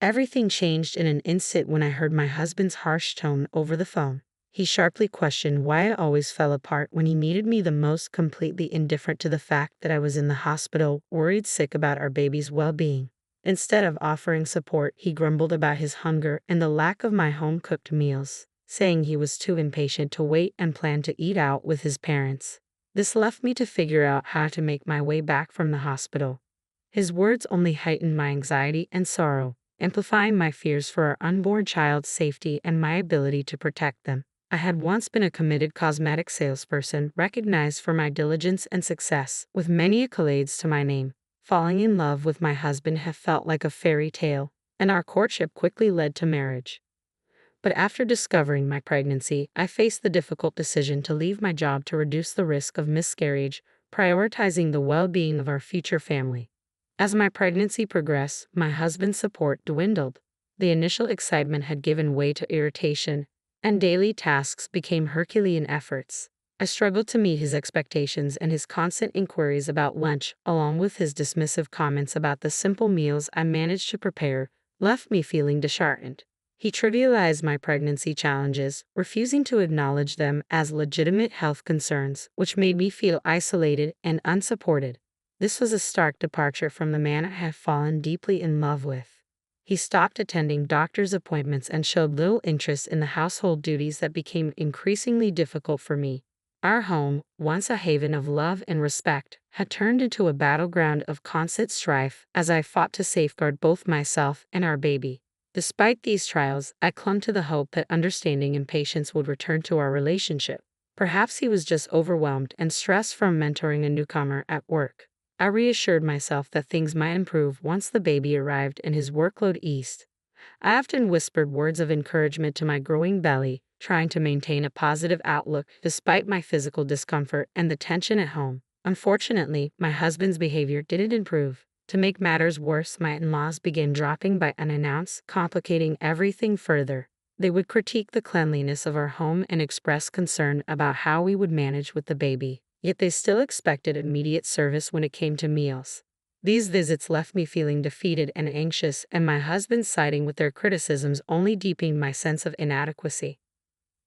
Everything changed in an instant when I heard my husband's harsh tone over the phone. He sharply questioned why I always fell apart when he needed me the most, completely indifferent to the fact that I was in the hospital, worried sick about our baby's well-being. Instead of offering support, he grumbled about his hunger and the lack of my home-cooked meals, saying he was too impatient to wait and planned to eat out with his parents. This left me to figure out how to make my way back from the hospital. His words only heightened my anxiety and sorrow, amplifying my fears for our unborn child's safety and my ability to protect them. I had once been a committed cosmetic salesperson, recognized for my diligence and success, with many accolades to my name. Falling in love with my husband had felt like a fairy tale, and our courtship quickly led to marriage. But after discovering my pregnancy, I faced the difficult decision to leave my job to reduce the risk of miscarriage, prioritizing the well-being of our future family. As my pregnancy progressed, my husband's support dwindled. The initial excitement had given way to irritation, and daily tasks became Herculean efforts. I struggled to meet his expectations, and his constant inquiries about lunch, along with his dismissive comments about the simple meals I managed to prepare, left me feeling disheartened. He trivialized my pregnancy challenges, refusing to acknowledge them as legitimate health concerns, which made me feel isolated and unsupported. This was a stark departure from the man I had fallen deeply in love with. He stopped attending doctor's appointments and showed little interest in the household duties that became increasingly difficult for me. Our home, once a haven of love and respect, had turned into a battleground of constant strife as I fought to safeguard both myself and our baby. Despite these trials, I clung to the hope that understanding and patience would return to our relationship. Perhaps he was just overwhelmed and stressed from mentoring a newcomer at work. I reassured myself that things might improve once the baby arrived and his workload eased. I often whispered words of encouragement to my growing belly, trying to maintain a positive outlook despite my physical discomfort and the tension at home. Unfortunately, my husband's behavior didn't improve. To make matters worse, my in-laws began dropping by unannounced, complicating everything further. They would critique the cleanliness of our home and express concern about how we would manage with the baby, yet they still expected immediate service when it came to meals. These visits left me feeling defeated and anxious, and my husband siding with their criticisms only deepened my sense of inadequacy.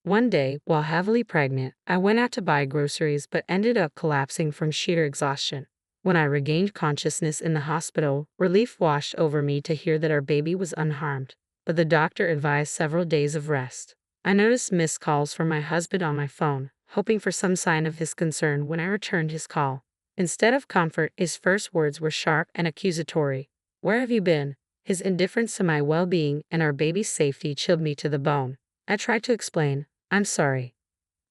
One day, while heavily pregnant, I went out to buy groceries but ended up collapsing from sheer exhaustion. When I regained consciousness in the hospital, relief washed over me to hear that our baby was unharmed, but the doctor advised several days of rest. I noticed missed calls from my husband on my phone, hoping for some sign of his concern when I returned his call. Instead of comfort, his first words were sharp and accusatory. "Where have you been?" His indifference to my well-being and our baby's safety chilled me to the bone. I tried to explain, "I'm sorry.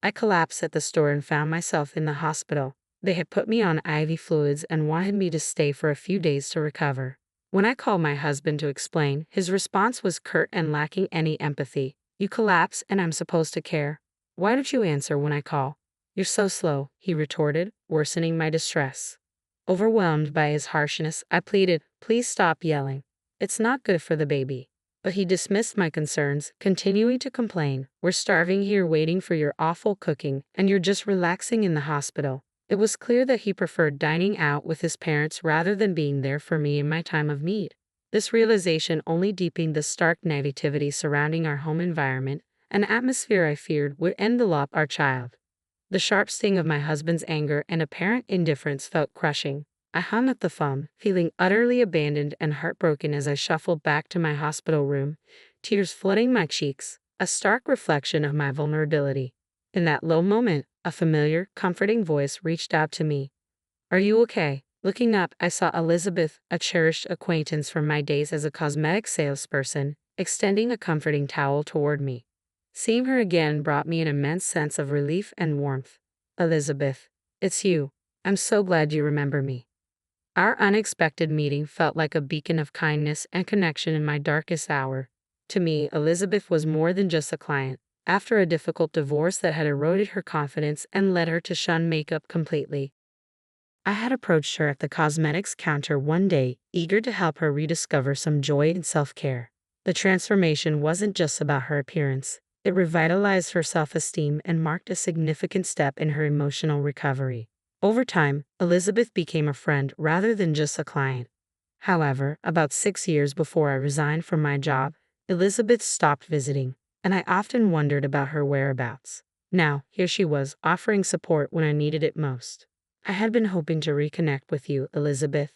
I collapsed at the store and found myself in the hospital. They had put me on IV fluids and wanted me to stay for a few days to recover." When I called my husband to explain, his response was curt and lacking any empathy. "You collapse and I'm supposed to care? Why don't you answer when I call?" "You're so slow," he retorted, worsening my distress. Overwhelmed by his harshness, I pleaded, "Please stop yelling. It's not good for the baby." But he dismissed my concerns, continuing to complain, "We're starving here waiting for your awful cooking, and you're just relaxing in the hospital." It was clear that he preferred dining out with his parents rather than being there for me in my time of need. This realization only deepened the stark negativity surrounding our home environment, an atmosphere I feared would envelop our child. The sharp sting of my husband's anger and apparent indifference felt crushing. I hung up the phone, feeling utterly abandoned and heartbroken as I shuffled back to my hospital room, tears flooding my cheeks, a stark reflection of my vulnerability. In that low moment, a familiar, comforting voice reached out to me. "Are you okay?" Looking up, I saw Elizabeth, a cherished acquaintance from my days as a cosmetic salesperson, extending a comforting towel toward me. Seeing her again brought me an immense sense of relief and warmth. "Elizabeth, it's you. I'm so glad you remember me." Our unexpected meeting felt like a beacon of kindness and connection in my darkest hour. To me, Elizabeth was more than just a client. After a difficult divorce that had eroded her confidence and led her to shun makeup completely, I had approached her at the cosmetics counter one day, eager to help her rediscover some joy in self-care. The transformation wasn't just about her appearance. It revitalized her self-esteem and marked a significant step in her emotional recovery. Over time, Elizabeth became a friend rather than just a client. However, about 6 years before I resigned from my job, Elizabeth stopped visiting, and I often wondered about her whereabouts. Now, here she was, offering support when I needed it most. I had been hoping to reconnect with you, Elizabeth.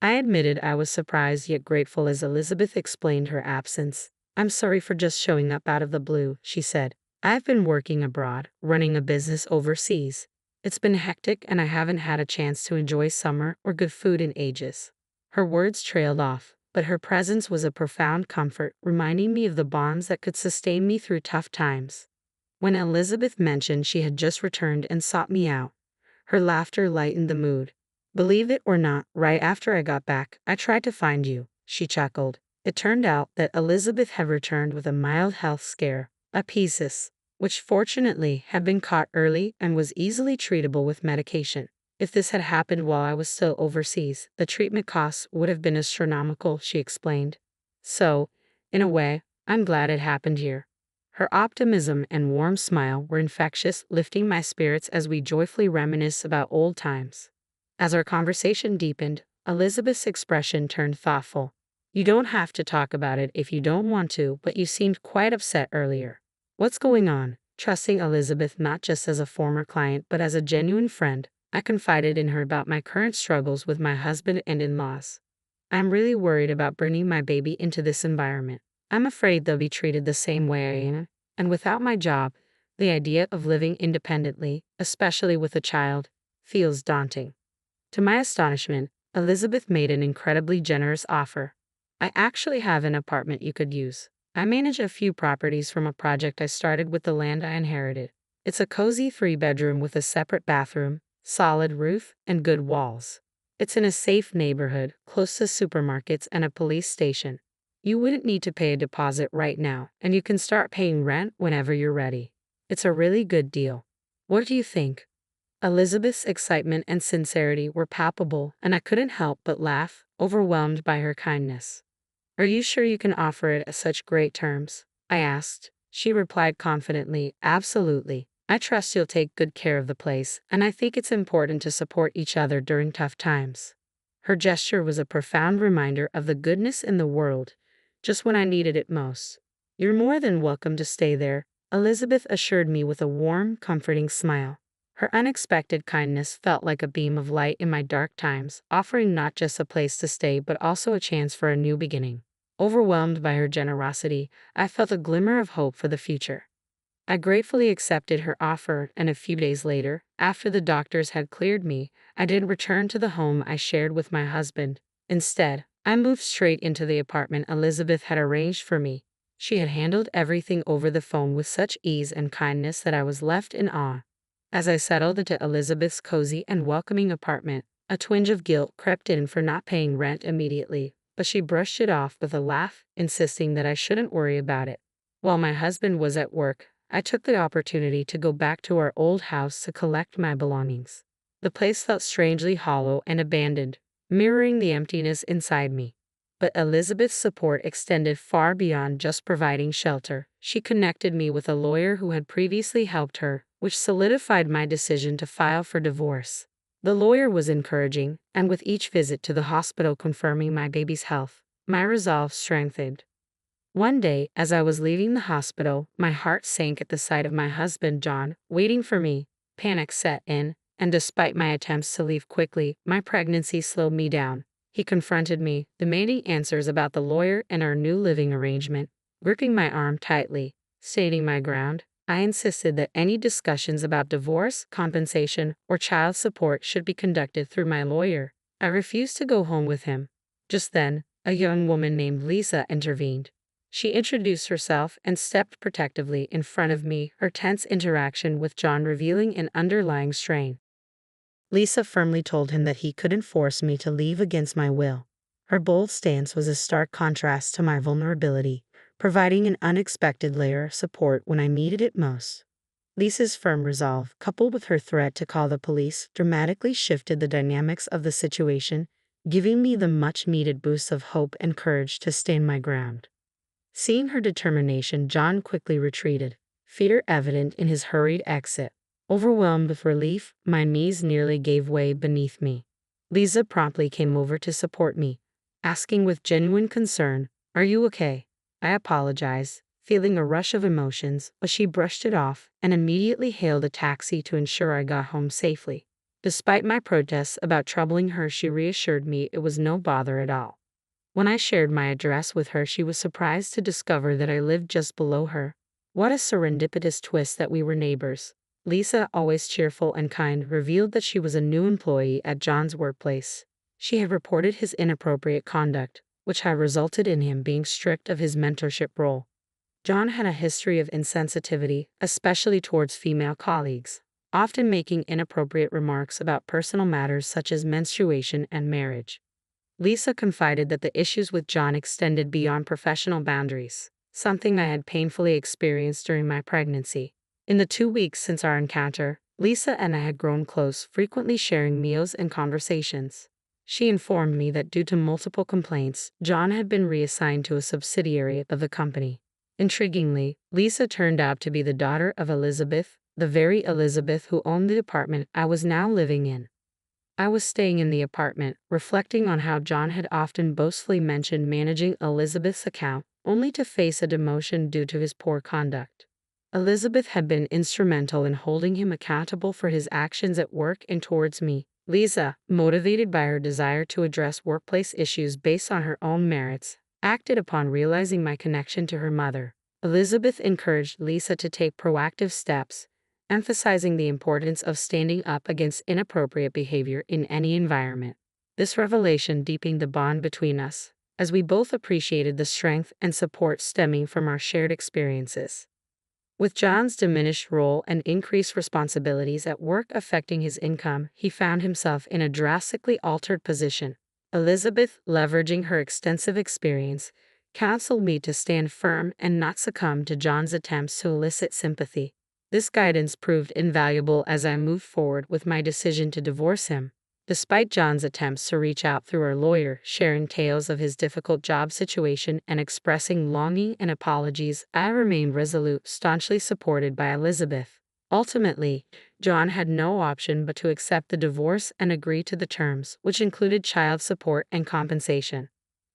I admitted I was surprised yet grateful as Elizabeth explained her absence. I'm sorry for just showing up out of the blue, she said. I've been working abroad, running a business overseas. It's been hectic and I haven't had a chance to enjoy summer or good food in ages. Her words trailed off, but her presence was a profound comfort, reminding me of the bonds that could sustain me through tough times. When Elizabeth mentioned she had just returned and sought me out, her laughter lightened the mood. Believe it or not, right after I got back, I tried to find you, she chuckled. It turned out that Elizabeth had returned with a mild health scare, a phthisis, which fortunately had been caught early and was easily treatable with medication. If this had happened while I was still overseas, the treatment costs would have been astronomical, she explained. So, in a way, I'm glad it happened here. Her optimism and warm smile were infectious, lifting my spirits as we joyfully reminisced about old times. As our conversation deepened, Elizabeth's expression turned thoughtful. You don't have to talk about it if you don't want to, but you seemed quite upset earlier. What's going on? Trusting Elizabeth not just as a former client but as a genuine friend, I confided in her about my current struggles with my husband and in-laws. I'm really worried about bringing my baby into this environment. I'm afraid they'll be treated the same way I am, and without my job, the idea of living independently, especially with a child, feels daunting. To my astonishment, Elizabeth made an incredibly generous offer. I actually have an apartment you could use. I manage a few properties from a project I started with the land I inherited. It's a cozy 3-bedroom with a separate bathroom, solid roof, and good walls. It's in a safe neighborhood, close to supermarkets and a police station. You wouldn't need to pay a deposit right now, and you can start paying rent whenever you're ready. It's a really good deal. What do you think? Elizabeth's excitement and sincerity were palpable, and I couldn't help but laugh, overwhelmed by her kindness. Are you sure you can offer it at such great terms? I asked. She replied confidently, absolutely. I trust you'll take good care of the place, and I think it's important to support each other during tough times. Her gesture was a profound reminder of the goodness in the world, just when I needed it most. You're more than welcome to stay there, Elizabeth assured me with a warm, comforting smile. Her unexpected kindness felt like a beam of light in my dark times, offering not just a place to stay but also a chance for a new beginning. Overwhelmed by her generosity, I felt a glimmer of hope for the future. I gratefully accepted her offer, and a few days later, after the doctors had cleared me, I didn't return to the home I shared with my husband. Instead, I moved straight into the apartment Elizabeth had arranged for me. She had handled everything over the phone with such ease and kindness that I was left in awe. As I settled into Elizabeth's cozy and welcoming apartment, a twinge of guilt crept in for not paying rent immediately, but she brushed it off with a laugh, insisting that I shouldn't worry about it. While my husband was at work, I took the opportunity to go back to our old house to collect my belongings. The place felt strangely hollow and abandoned, mirroring the emptiness inside me. But Elizabeth's support extended far beyond just providing shelter. She connected me with a lawyer who had previously helped her, which solidified my decision to file for divorce. The lawyer was encouraging, and with each visit to the hospital confirming my baby's health, my resolve strengthened. One day, as I was leaving the hospital, my heart sank at the sight of my husband, John, waiting for me. Panic set in, and despite my attempts to leave quickly, my pregnancy slowed me down. He confronted me, demanding answers about the lawyer and our new living arrangement. Gripping my arm tightly, stating my ground, I insisted that any discussions about divorce, compensation, or child support should be conducted through my lawyer. I refused to go home with him. Just then, a young woman named Lisa intervened. She introduced herself and stepped protectively in front of me, her tense interaction with John revealing an underlying strain. Lisa firmly told him that he couldn't force me to leave against my will. Her bold stance was a stark contrast to my vulnerability, providing an unexpected layer of support when I needed it most. Lisa's firm resolve, coupled with her threat to call the police, dramatically shifted the dynamics of the situation, giving me the much-needed boost of hope and courage to stand my ground. Seeing her determination, John quickly retreated, fear evident in his hurried exit. Overwhelmed with relief, my knees nearly gave way beneath me. Lisa promptly came over to support me, asking with genuine concern, "Are you okay?" I apologized, feeling a rush of emotions, but she brushed it off and immediately hailed a taxi to ensure I got home safely. Despite my protests about troubling her, she reassured me it was no bother at all. When I shared my address with her, she was surprised to discover that I lived just below her. What a serendipitous twist that we were neighbors. Lisa, always cheerful and kind, revealed that she was a new employee at John's workplace. She had reported his inappropriate conduct, which had resulted in him being stripped of his mentorship role. John had a history of insensitivity, especially towards female colleagues, often making inappropriate remarks about personal matters such as menstruation and marriage. Lisa confided that the issues with John extended beyond professional boundaries, something I had painfully experienced during my pregnancy. In the 2 weeks since our encounter, Lisa and I had grown close, frequently sharing meals and conversations. She informed me that due to multiple complaints, John had been reassigned to a subsidiary of the company. Intriguingly, Lisa turned out to be the daughter of Elizabeth, the very Elizabeth who owned the apartment I was now living in. I was staying in the apartment, reflecting on how John had often boastfully mentioned managing Elizabeth's account, only to face a demotion due to his poor conduct. Elizabeth had been instrumental in holding him accountable for his actions at work and towards me. Lisa, motivated by her desire to address workplace issues based on her own merits, acted upon realizing my connection to her mother. Elizabeth encouraged Lisa to take proactive steps, emphasizing the importance of standing up against inappropriate behavior in any environment. This revelation deepened the bond between us, as we both appreciated the strength and support stemming from our shared experiences. With John's diminished role and increased responsibilities at work affecting his income, he found himself in a drastically altered position. Elizabeth, leveraging her extensive experience, counseled me to stand firm and not succumb to John's attempts to elicit sympathy. This guidance proved invaluable as I moved forward with my decision to divorce him. Despite John's attempts to reach out through our lawyer, sharing tales of his difficult job situation and expressing longing and apologies, I remained resolute, staunchly supported by Elizabeth. Ultimately, John had no option but to accept the divorce and agree to the terms, which included child support and compensation.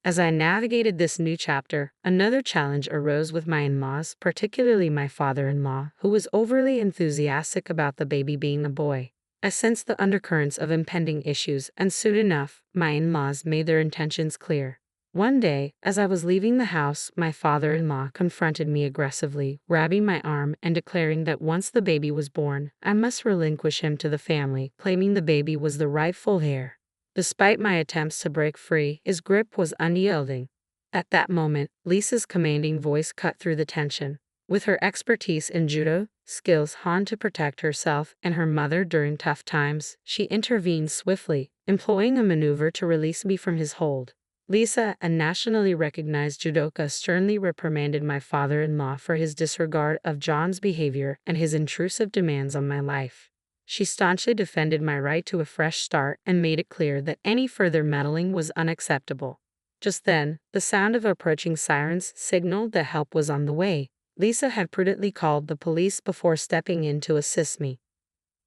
As I navigated this new chapter, another challenge arose with my in-laws, particularly my father-in-law, who was overly enthusiastic about the baby being a boy. I sensed the undercurrents of impending issues, and soon enough, my in-laws made their intentions clear. One day, as I was leaving the house, my father-in-law confronted me aggressively, grabbing my arm and declaring that once the baby was born, I must relinquish him to the family, claiming the baby was the rightful heir. Despite my attempts to break free, his grip was unyielding. At that moment, Lisa's commanding voice cut through the tension. With her expertise in judo, skills honed to protect herself and her mother during tough times, she intervened swiftly, employing a maneuver to release me from his hold. Lisa, a nationally recognized judoka, sternly reprimanded my father-in-law for his disregard of John's behavior and his intrusive demands on my life. She staunchly defended my right to a fresh start and made it clear that any further meddling was unacceptable. Just then, the sound of approaching sirens signaled that help was on the way. Lisa had prudently called the police before stepping in to assist me.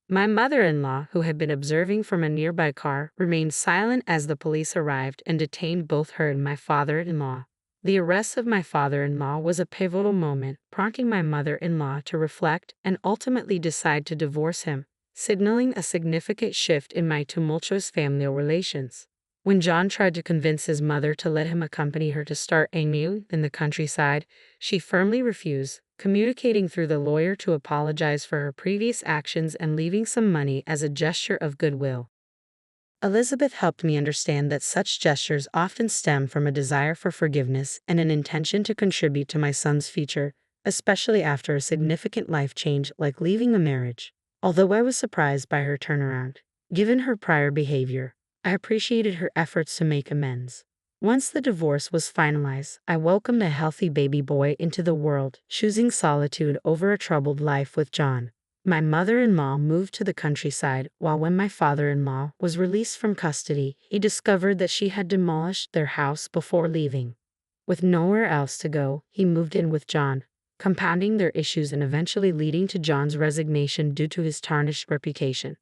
My mother-in-law, who had been observing from a nearby car, remained silent as the police arrived and detained both her and my father-in-law. The arrest of my father-in-law was a pivotal moment, prompting my mother-in-law to reflect and ultimately decide to divorce him, signaling a significant shift in my tumultuous family relations. When John tried to convince his mother to let him accompany her to start anew in the countryside, she firmly refused, communicating through the lawyer to apologize for her previous actions and leaving some money as a gesture of goodwill. Elizabeth helped me understand that such gestures often stem from a desire for forgiveness and an intention to contribute to my son's future, especially after a significant life change like leaving a marriage. Although I was surprised by her turnaround, given her prior behavior, I appreciated her efforts to make amends. Once the divorce was finalized, I welcomed a healthy baby boy into the world, choosing solitude over a troubled life with John. My mother-in-law moved to the countryside, while when my father-in-law was released from custody, he discovered that she had demolished their house before leaving. With nowhere else to go, he moved in with John, compounding their issues and eventually leading to John's resignation due to his tarnished reputation.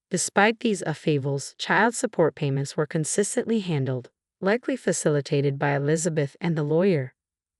Despite these upheavals, child support payments were consistently handled, likely facilitated by Elizabeth and the lawyer.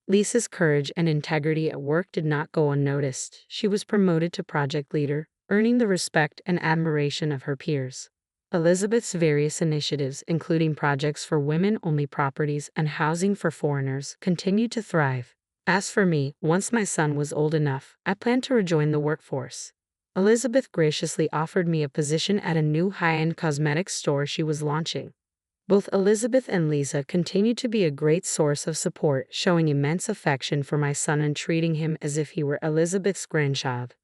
Lisa's courage and integrity at work did not go unnoticed. She was promoted to project leader, earning the respect and admiration of her peers. Elizabeth's various initiatives, including projects for women-only properties and housing for foreigners, continued to thrive. As for me, once my son was old enough, I planned to rejoin the workforce. Elizabeth graciously offered me a position at a new high-end cosmetics store she was launching. Both Elizabeth and Lisa continued to be a great source of support, showing immense affection for my son and treating him as if he were Elizabeth's grandchild.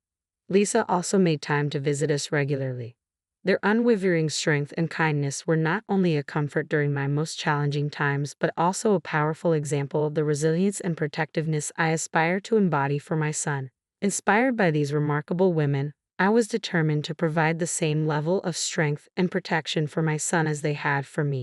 Lisa also made time to visit us regularly. Their unwavering strength and kindness were not only a comfort during my most challenging times, but also a powerful example of the resilience and protectiveness I aspire to embody for my son. Inspired by these remarkable women, I was determined to provide the same level of strength and protection for my son as they had for me.